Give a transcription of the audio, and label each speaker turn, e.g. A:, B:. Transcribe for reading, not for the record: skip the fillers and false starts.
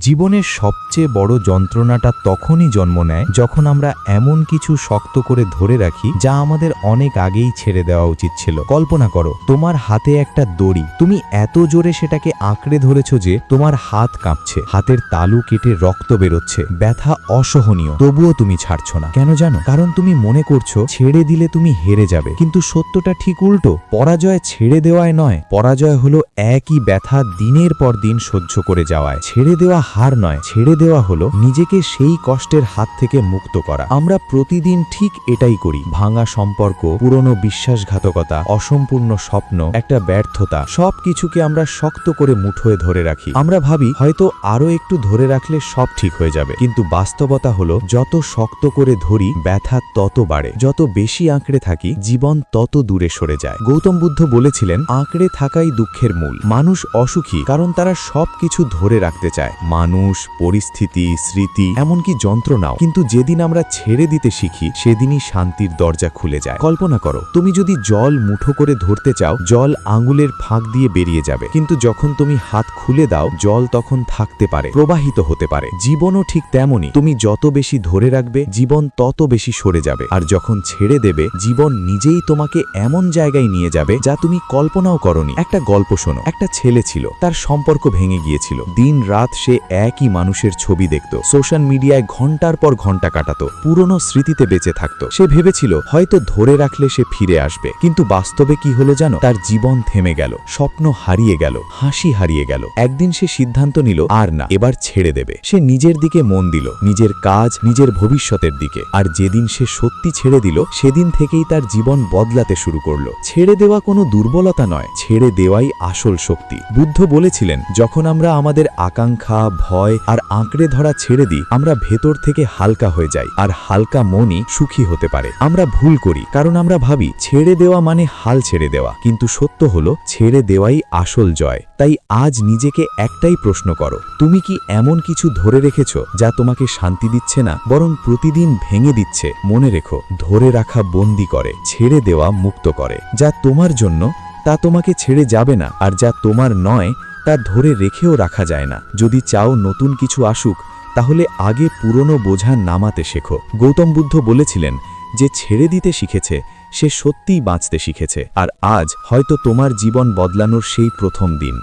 A: জীবনের সবচেয়ে বড় যন্ত্রণাটা তখনই জন্ম নেয় যখন আমরা এমন কিছু শক্ত করে ধরে রাখি যা আমাদের অনেক আগেই ছেড়ে দেওয়া উচিত ছিল। কল্পনা করো, তোমার হাতে একটা দড়ি, তুমি এত জোরে সেটাকে আঁকড়ে ধরেছ যে তোমার হাত কাঁপছে, হাতের তালু কেটে রক্ত বেরোচ্ছে, ব্যথা অসহনীয়, তবুও তুমি ছাড়ছ না। কেন জানো? কারণ তুমি মনে করছো ছেড়ে দিলে তুমি হেরে যাবে। কিন্তু সত্যটা ঠিক উল্টো। পরাজয় ছেড়ে দেওয়ায় নয়, পরাজয় হলো একই ব্যথা দিনের পর দিন সহ্য করে যাওয়ায়। ছেড়ে দেওয়া হার নয়, ছেড়ে দেওয়া হলো নিজেকে সেই কষ্টের হাত থেকে মুক্ত করা। আমরা প্রতিদিন ঠিক এটাই করি। ভাঙা সম্পর্ক, পুরনো বিশ্বাসঘাতকতা, অসম্পূর্ণ স্বপ্ন, একটা ব্যর্থতা, সব কিছুকে আমরা শক্ত করে মুঠোয় ধরে রাখি। আমরা ভাবি হয়তো আরো একটু ধরে রাখলে সব ঠিক হয়ে যাবে, কিন্তু বাস্তবতা হলো যত শক্ত করে ধরি ব্যথা তত বাড়ে, যত বেশি আঁকড়ে থাকি জীবন তত দূরে সরে যায়। গৌতম বুদ্ধ বলেছিলেন, আঁকড়ে থাকাই দুঃখের মূল। মানুষ অসুখী কারণ তারা সবকিছু ধরে রাখতে চায়, মানুষ, পরিস্থিতি, স্মৃতি, এমনকি যন্ত্রণাও। কিন্তু যেদিন আমরা ছেড়ে দিতে শিখি সেদিনই শান্তির দরজা খুলে যায়। কল্পনা করো, তুমি যদি জল মুঠো করে ধরতে চাও, জল আঙুলের ফাঁক দিয়ে বেরিয়ে যাবে, কিন্তু যখন তুমি হাত খুলে দাও জল তখন থাকতে পারে, প্রবাহিত হতে পারে। জীবনও ঠিক তেমনই, তুমি যত বেশি ধরে রাখবে জীবন তত বেশি সরে যাবে, আর যখন ছেড়ে দেবে জীবন নিজেই তোমাকে এমন জায়গায় নিয়ে যাবে যা তুমি কল্পনাও করনি। একটা গল্প শোনো। একটা ছেলে ছিল, তার সম্পর্ক ভেঙে গিয়েছিল। দিন রাত সে একই মানুষের ছবি দেখত, সোশ্যাল মিডিয়ায় ঘন্টার পর ঘন্টা কাটাতো, পুরনো স্মৃতিতে বেঁচে থাকতো। সে ভেবেছিল হয়তো ধরে রাখলে সে ফিরে আসবে, কিন্তু বাস্তবে কি হলো জানো? তার জীবন থেমে গেল, স্বপ্ন হারিয়ে গেল, হাসি হারিয়ে গেল। একদিন সে সিদ্ধান্ত নিল আর না, এবার ছেড়ে দেবে। সে নিজের দিকে মন দিল, নিজের কাজ, নিজের ভবিষ্যতের দিকে। আর যেদিন সে সত্যি ছেড়ে দিল সেদিন থেকেই তার জীবন বদলাতে শুরু করলো। ছেড়ে দেওয়া কোনো দুর্বলতা নয়, ছেড়ে দেওয়াই আসল শক্তি। বুদ্ধ বলেছিলেন, যখন আমরা আমাদের আকাঙ্ক্ষা, ভয় আর আঁকড়ে ধরা ছেড়ে দিই আমরা ভেতর থেকে হালকা হয়ে যাই, আর হালকা মনই সুখী হতে পারে। আমরা ভুল করি কারণ আমরা ভাবি ছেড়ে দেওয়া মানে হাল ছেড়ে দেওয়া, কিন্তু সত্য হলো ছেড়ে দেওয়াই আসল জয়। তাই আজ নিজেকে একটাই প্রশ্ন করো, তুমি কি এমন কিছু ধরে রেখেছো যা তোমাকে শান্তি দিচ্ছে না, বরং প্রতিদিন ভেঙে দিচ্ছে? মনে রেখো, ধরে রাখা বন্দী করে, ছেড়ে দেওয়া মুক্ত করে। যা তোমার জন্য তা তোমাকে ছেড়ে যাবে না, আর যা তোমার নয় তা ধরে রেখেও রাখা যায় না। যদি চাও নতুন কিছু আসুক, তাহলে আগে পুরনো বোঝা নামাতে শেখো। গৌতম বুদ্ধ বলেছিলেন, যে ছেড়ে দিতে শিখেছে সে সত্যিই বাঁচতে শিখেছে। আর আজ হয়তো তোমার জীবন বদলানোর সেই প্রথম দিন।